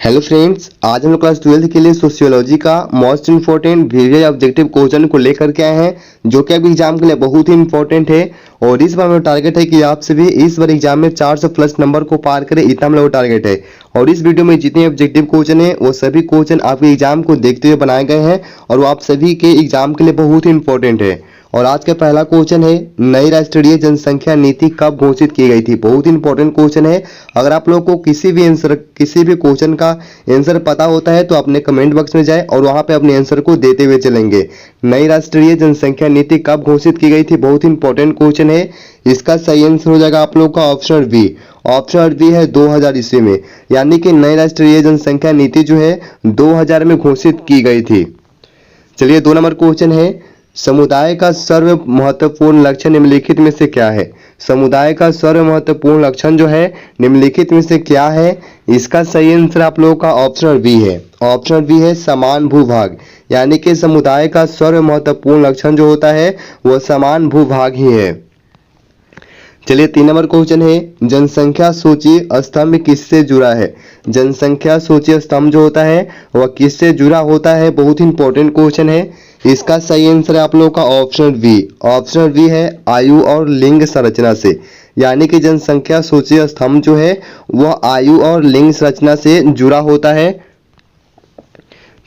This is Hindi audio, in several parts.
हेलो फ्रेंड्स, आज हम लोग क्लास 12 के लिए सोशियोलॉजी का most important previous objective question को लेकर के आए हैं, जो कि अभी एग्जाम के लिए बहुत ही इंपॉर्टेंट है। और इस बार मेरा टारगेट है कि आप सभी इस बार एग्जाम में 400 प्लस नंबर को पार करें, इतना हम लोग टारगेट है। और इस वीडियो में जितने ऑब्जेक्टिव क्वेश्चन है वो सभी क्वेश्चन आपके एग्जाम को देखते हुए बनाए गए हैं और वो आप सभी के एग्जाम के लिए बहुत ही इंपॉर्टेंट है। और आज का पहला क्वेश्चन है, नई राष्ट्रीय जनसंख्या नीति कब घोषित की गई थी। बहुत इंपॉर्टेंट क्वेश्चन है। अगर आप लोग को किसी भी क्वेश्चन का आंसर पता होता है तो अपने कमेंट बॉक्स में जाए और वहां पे अपने आंसर को देते हुए चलेंगे। नई राष्ट्रीय जनसंख्या नीति कब घोषित की गई थी, बहुत इंपॉर्टेंट क्वेश्चन है। इसका सही आंसर हो जाएगा आप लोग का ऑप्शन बी। ऑप्शन बी है 2000 ईस्वी में, यानी कि नई राष्ट्रीय जनसंख्या नीति जो है 2000 में घोषित की गई थी। चलिए 2 नंबर क्वेश्चन है, समुदाय का सर्व महत्वपूर्ण लक्षण निम्नलिखित में से क्या है। समुदाय का सर्व महत्वपूर्ण लक्षण जो है निम्नलिखित में से क्या है। इसका सही आंसर आप लोगों का ऑप्शन बी है। ऑप्शन बी है समान भूभाग, यानी कि समुदाय का सर्व महत्वपूर्ण लक्षण जो होता है वह समान भूभाग ही है। चलिए 3 नंबर क्वेश्चन है, जनसंख्या सूची स्तंभ किससे जुड़ा है। जनसंख्या सूची स्तंभ जो होता है वह किससे जुड़ा होता है, बहुत ही इंपॉर्टेंट क्वेश्चन है। इसका सही आंसर है आप लोगों का ऑप्शन बी। ऑप्शन बी है आयु और लिंग संरचना से, यानी कि जनसंख्या सूची स्तंभ जो है वह आयु और लिंग संरचना से जुड़ा होता है।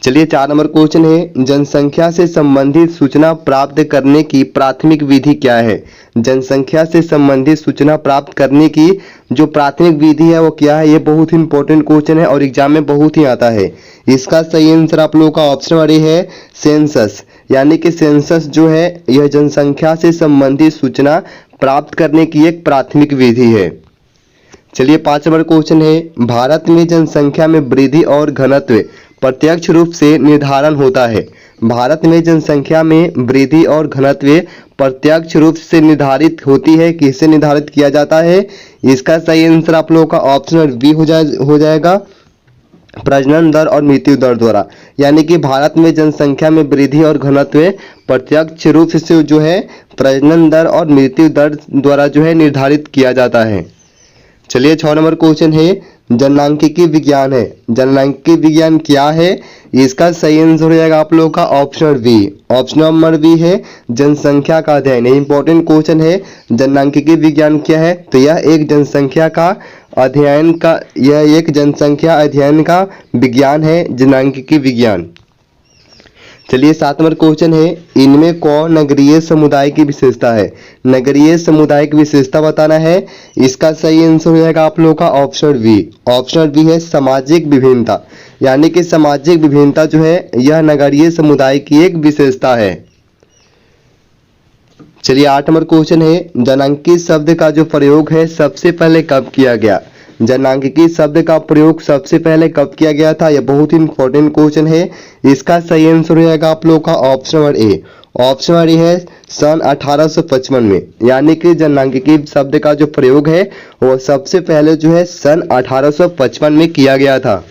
चलिए 4 नंबर क्वेश्चन है, जनसंख्या से संबंधित सूचना प्राप्त करने की प्राथमिक विधि क्या है। जनसंख्या से संबंधित सूचना प्राप्त करने की जो प्राथमिक विधि है वो क्या है। ये बहुत ही इंपॉर्टेंट क्वेश्चन है और एग्जाम में बहुत ही आता है। इसका सही आंसर आप लोगों का ऑप्शन वाली है सेंसस, यानी कि सेंसस जो है यह जनसंख्या से संबंधित सूचना प्राप्त करने की एक प्राथमिक विधि है। चलिए 5 नंबर क्वेश्चन है, भारत में जनसंख्या में वृद्धि और घनत्व प्रत्यक्ष रूप से निर्धारण होता है। भारत में जनसंख्या में वृद्धि और घनत्व प्रत्यक्ष रूप से निर्धारित होती है, किससे निर्धारित किया जाता है। इसका सही आंसर आप लोगों का ऑप्शन बी हो जाएगा, प्रजनन दर और मृत्यु दर द्वारा। यानी कि भारत में जनसंख्या में वृद्धि और घनत्व प्रत्यक्ष रूप से जो है प्रजनन दर और मृत्यु दर द्वारा जो है निर्धारित किया जाता है। चलिए 6 नंबर क्वेश्चन है, जननांकिकी विज्ञान है। जननांकिकी विज्ञान क्या है। इसका सही आंसर हो जाएगा आप लोगों का option B. Option number B है जनसंख्या का अध्ययन। इंपॉर्टेंट क्वेश्चन है, जननांकिकी विज्ञान क्या है। तो यह एक जनसंख्या अध्ययन का विज्ञान है, जननांकिकी विज्ञान। चलिए 7 नंबर क्वेश्चन है, इनमें कौन नगरीय समुदाय की विशेषता है। नगरीय समुदाय की विशेषता बताना है। इसका सही आंसर हो जाएगा आप लोगों का ऑप्शन बी। ऑप्शन बी है सामाजिक विभिन्नता, यानी कि सामाजिक विभिन्नता जो है यह नगरीय समुदाय की एक विशेषता है। चलिए 8 नंबर क्वेश्चन है, जनांकी शब्द का जो प्रयोग है सबसे पहले कब किया गया। जनांकिकी शब्द का प्रयोग सबसे पहले कब किया गया था, यह बहुत ही इंपॉर्टेंट क्वेश्चन है। इसका सही आंसर हो जाएगा आप लोगों का option number A. Option number A है सन 1855 में, यानी कि जनांकिकी शब्द का जो प्रयोग है वह सबसे पहले जो है सन 1855 में किया गया था।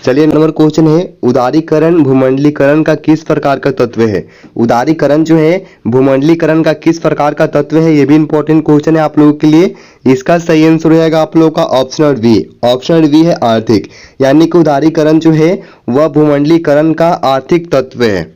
चलिए नंबर क्वेश्चन है, उदारीकरण भूमंडलीकरण का किस प्रकार का तत्व है। उदारीकरण जो है भूमंडलीकरण का किस प्रकार का तत्व है, ये भी इंपॉर्टेंट क्वेश्चन है आप लोगों के लिए। इसका सही आंसर हो जाएगा आप लोगों का ऑप्शन बी। ऑप्शन बी है आर्थिक, यानी कि उदारीकरण जो है वह भूमंडलीकरण का आर्थिक तत्व है।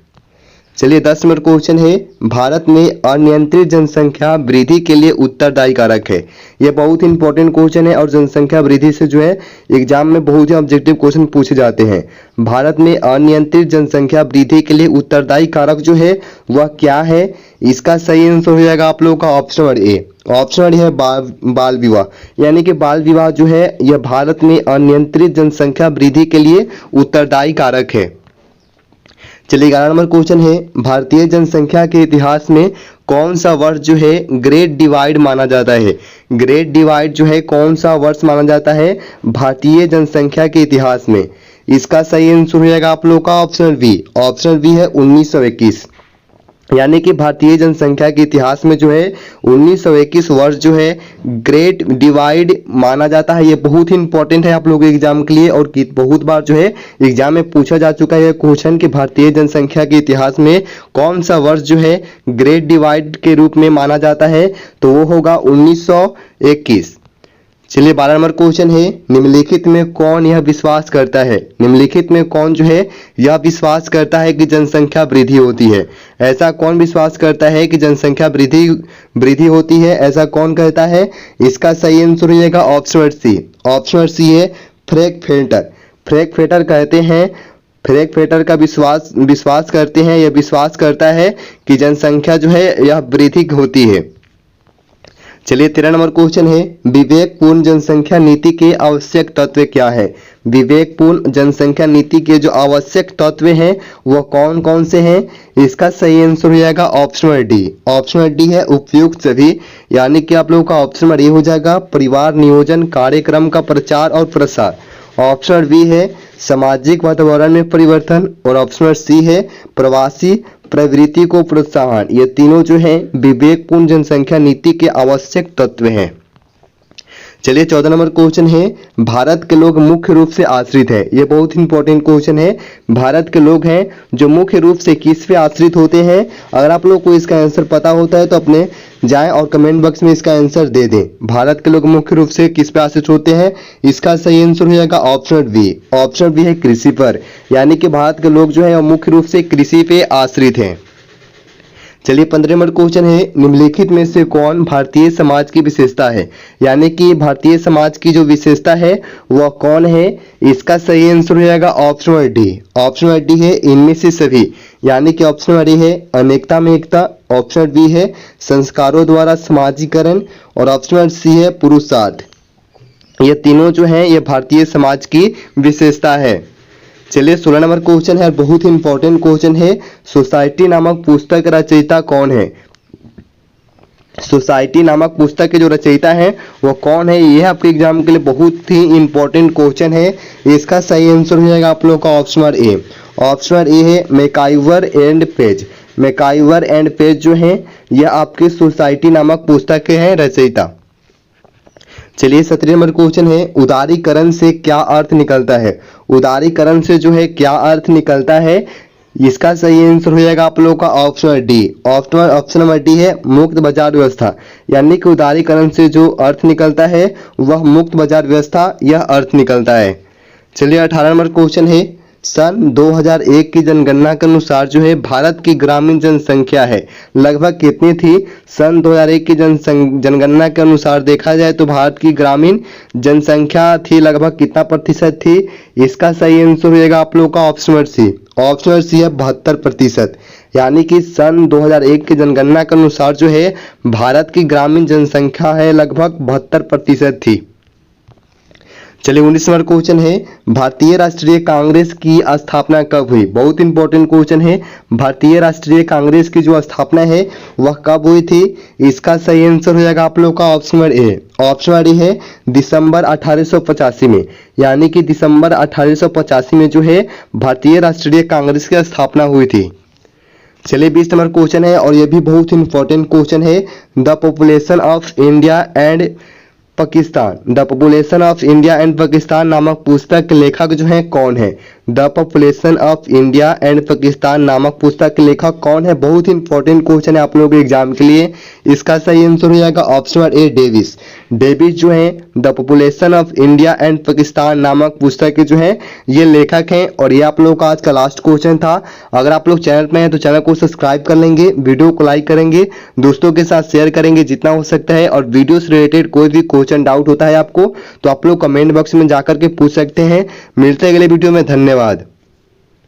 चलिए 10 नंबर क्वेश्चन है, भारत में अनियंत्रित जनसंख्या वृद्धि के लिए उत्तरदायी कारक है। यह बहुत इंपॉर्टेंट क्वेश्चन है और जनसंख्या वृद्धि से जो है एग्जाम में बहुत ही ऑब्जेक्टिव क्वेश्चन पूछे जाते हैं। भारत में अनियंत्रित जनसंख्या वृद्धि के लिए उत्तरदायी कारक जो है वह क्या है। इसका सही आंसर हो जाएगा आप लोगों का option number A. Option number है बाल विवाह, यानी कि बाल विवाह जो है यह भारत में अनियंत्रित जनसंख्या वृद्धि के लिए उत्तरदायी कारक है। चलिए 11 नंबर क्वेश्चन है, भारतीय जनसंख्या के इतिहास में कौन सा वर्ष जो है ग्रेट डिवाइड माना जाता है। ग्रेट डिवाइड जो है कौन सा वर्ष माना जाता है भारतीय जनसंख्या के इतिहास में। इसका सही आंसर हो जाएगा आप लोगों का ऑप्शन बी। ऑप्शन बी है 1921, यानी कि भारतीय जनसंख्या के इतिहास में जो है 1921 वर्ष जो है ग्रेट डिवाइड माना जाता है। ये बहुत ही इंपॉर्टेंट है आप लोगों के एग्जाम के लिए और बहुत बार जो है एग्जाम में पूछा जा चुका है क्वेश्चन कि भारतीय जनसंख्या के इतिहास में कौन सा वर्ष जो है ग्रेट डिवाइड के रूप में माना जाता है, तो वो होगा 1921। चलिए 12 नंबर क्वेश्चन है, निम्नलिखित में कौन यह विश्वास करता है, निम्नलिखित में कौन जो है यह विश्वास करता है कि जनसंख्या वृद्धि होती है। ऐसा कौन विश्वास करता है कि जनसंख्या वृद्धि होती है, ऐसा कौन कहता है। इसका सही आंसर हो जाएगा ऑप्शन सी। ऑप्शन सी है फ्रैंकफर्टर। फ्रैंकफर्टर कहते हैं, फ्रैंकफर्टर का विश्वास करते हैं, यह विश्वास करता है कि जनसंख्या जो है यह वृद्धि होती है। चलिए 13 नंबर क्वेश्चन है, विवेकपूर्ण जनसंख्या नीति के आवश्यक तत्व क्या है। विवेकपूर्ण जनसंख्या नीति के जो आवश्यक तत्व हैं वह कौन कौन से हैं। इसका सही आंसर हो जाएगा ऑप्शन डी। ऑप्शन डी है उपयुक्त सभी, यानी कि आप लोगों का ऑप्शन डी हो जाएगा परिवार नियोजन कार्यक्रम का प्रचार और प्रसार। ऑप्शन बी है सामाजिक वातावरण में परिवर्तन और ऑप्शन सी है प्रवासी प्रवृत्ति को प्रोत्साहन। ये तीनों जो हैं विवेकपूर्ण जनसंख्या नीति के आवश्यक तत्व हैं। चलिए 14 नंबर क्वेश्चन है, भारत के लोग मुख्य रूप से आश्रित है। ये बहुत इंपॉर्टेंट क्वेश्चन है। भारत के लोग हैं जो मुख्य रूप से किस पे आश्रित होते हैं। अगर आप लोग को इसका आंसर पता होता है तो अपने जाएं और कमेंट बॉक्स में इसका आंसर दे दें। भारत के लोग मुख्य रूप से किस पे आश्रित होते हैं। इसका सही आंसर हो जाएगा ऑप्शन बी। ऑप्शन बी है कृषि पर, यानी कि भारत के लोग जो है मुख्य रूप से कृषि पे आश्रित हैं। चलिए 15 नंबर क्वेश्चन है, निम्नलिखित में से कौन भारतीय समाज की विशेषता है, यानी कि भारतीय समाज की जो विशेषता है वह कौन है। इसका सही आंसर हो जाएगा ऑप्शन डी। ऑप्शन डी है इनमें से सभी, यानी कि ऑप्शन डी है अनेकता में एकता। ऑप्शन बी है संस्कारों द्वारा समाजीकरण और ऑप्शन सी है पुरुषार्थ। ये तीनों जो हैं ये भारतीय समाज की विशेषता है। चलिए 16 नंबर क्वेश्चन है, बहुत ही इंपॉर्टेंट क्वेश्चन है, सोसाइटी नामक पुस्तक रचयिता कौन है। सोसाइटी नामक पुस्तक के जो रचयिता है वो कौन है, यह आपके एग्जाम के लिए बहुत ही इंपॉर्टेंट क्वेश्चन है। इसका सही आंसर हो जाएगा आप लोगों का ऑप्शन ए। ऑप्शन ए है MacIver and page. MacIver and page जो है यह आपके सोसाइटी नामक पुस्तक के हैं रचयिता। चलिए 17 नंबर क्वेश्चन है, उदारीकरण से क्या अर्थ निकलता है। उदारीकरण से जो है क्या अर्थ निकलता है। इसका सही आंसर हो जाएगा आप लोगों का option D. Option number D है मुक्त बाजार व्यवस्था, यानी कि उदारीकरण से जो अर्थ निकलता है वह मुक्त बाजार व्यवस्था यह अर्थ निकलता है। चलिए 18 नंबर क्वेश्चन है, सन 2001 की जनगणना के अनुसार जो है भारत की ग्रामीण जनसंख्या है लगभग कितनी थी। सन 2001 की जनगणना के अनुसार देखा जाए तो भारत की ग्रामीण जनसंख्या थी लगभग कितना प्रतिशत थी। इसका सही आंसर हो जाएगा आप लोगों का ऑप्शन सी। ऑप्शन सी है 72%, यानी कि सन 2001 की जनगणना के अनुसार जो है भारत की ग्रामीण जनसंख्या है लगभग 72% थी। चलिए 19 नंबर क्वेश्चन है, भारतीय राष्ट्रीय कांग्रेस की स्थापना कब हुई। बहुत इंपॉर्टेंट क्वेश्चन है, भारतीय राष्ट्रीय कांग्रेस की जो स्थापना है वह कब हुई थी। इसका सही आंसर हो जाएगा आप लोगों का ऑप्शन ए। ऑप्शन डी है दिसंबर 1885 में, यानी कि दिसंबर 1885 में जो है भारतीय राष्ट्रीय कांग्रेस की स्थापना हुई थी। चलिए 20 नंबर क्वेश्चन है और यह भी बहुत इंपॉर्टेंट क्वेश्चन है, the population of India and Pakistan. The population of India and Pakistan नामक पुस्तक के लेखक जो है कौन है। The population of India and Pakistan नामक पुस्तक के लेखक कौन है। बहुत इंपॉर्टेंट क्वेश्चन है आप लोगों के एग्जाम के लिए। इसका सही आंसर हो जाएगा ऑप्शन ए डेविस। डेविस जो है the population of India and Pakistan नामक पुस्तक के जो है ये लेखक हैं। और ये आप लोगों का आज का लास्ट क्वेश्चन था। अगर आप लोग चैनल में हैं तो चैनल को सब्सक्राइब कर लेंगे, वीडियो को लाइक करेंगे, दोस्तों के साथ शेयर करेंगे जितना हो सकता है। और वीडियो से रिलेटेड कोई भी क्वेश्चन डाउट होता है आपको तो आप लोग कमेंट बॉक्स में जाकर के पूछ सकते हैं। मिलते हैं अगले वीडियो में, धन्यवाद।